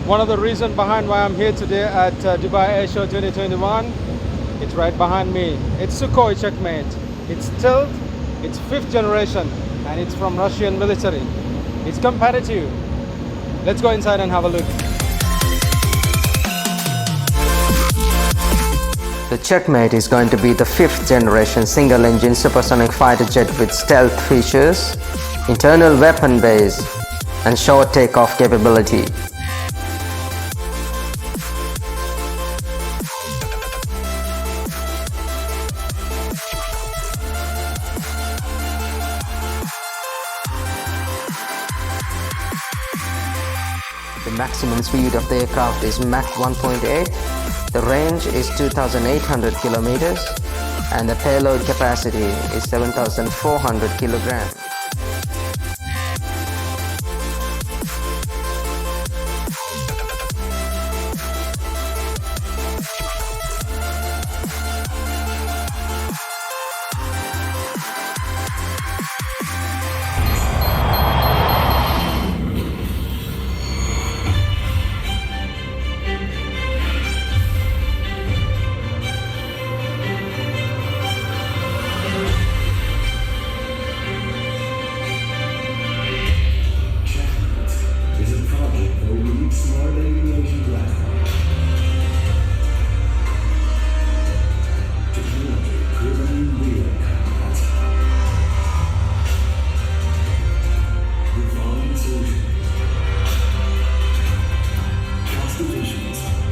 One of the reasons behind why I'm here today at Dubai Airshow 2021, it's right behind me. It's SUKHOI Checkmate. It's stealth, it's 5th generation, and it's from Russian military. It's competitive. Let's go inside and have a look. The Checkmate is going to be the 5th generation single-engine supersonic fighter jet with stealth features, internal weapon base, and short takeoff capability. The maximum speed of the aircraft is Mach 1.8, the range is 2,800 kilometers, and the payload capacity is 7,400 kilograms.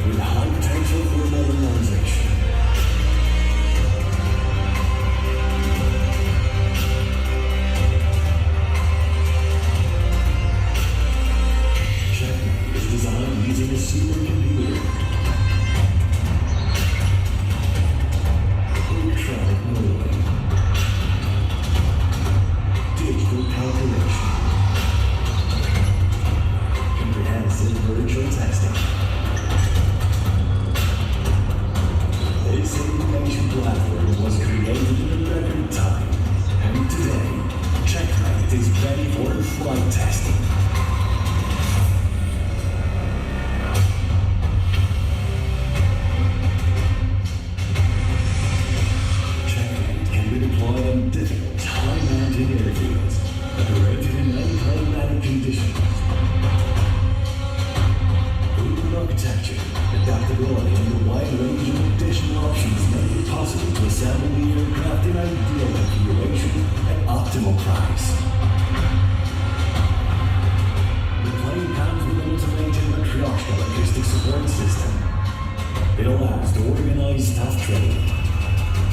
With high potential for modernization. Checkmate is designed using a supercomputer. Electronic modeling. Digital calculation. Comprehensive virtual testing. This simulation platform was created in record time, and today, Checkmate is ready for flight testing. Checkmate can be deployed on difficult, high-mountain airfields, operated in unclimatic conditions. Proven architecture, adaptability, and a wide range of additional options make it possible to assemble the aircraft in ideal configuration at optimal price. The plane comes with an automated matryoshka logistics support system. It allows to organize staff training,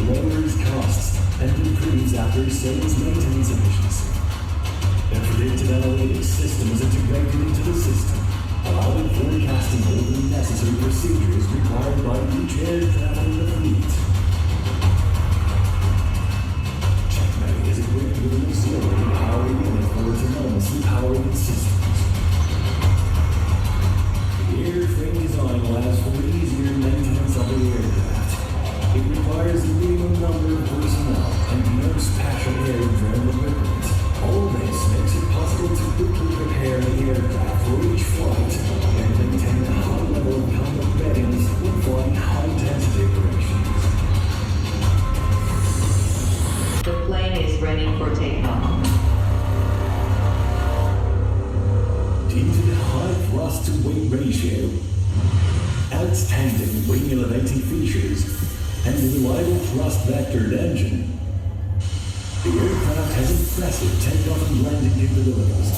lowers costs, and improves after-sales maintenance efficiency. A predictive analytics system is integrated into the system, allowing forecasting all the necessary procedures required by each aircraft in the fleet. Checkmate is equipped with an auxiliary power unit for autonomously powering systems. The airframe design allows for easier maintenance of the aircraft. It requires a minimum number of personnel and no special airframe equipment. All this makes it possible to quickly prepare the aircraft for each flight and maintain a high level of combat readiness when flying high-intensity operations. The plane is ready for takeoff. Due to the high thrust-to-weight ratio, outstanding wing elevating features, and the reliable thrust-vectored engine, the aircraft has impressive takeoff and landing capabilities.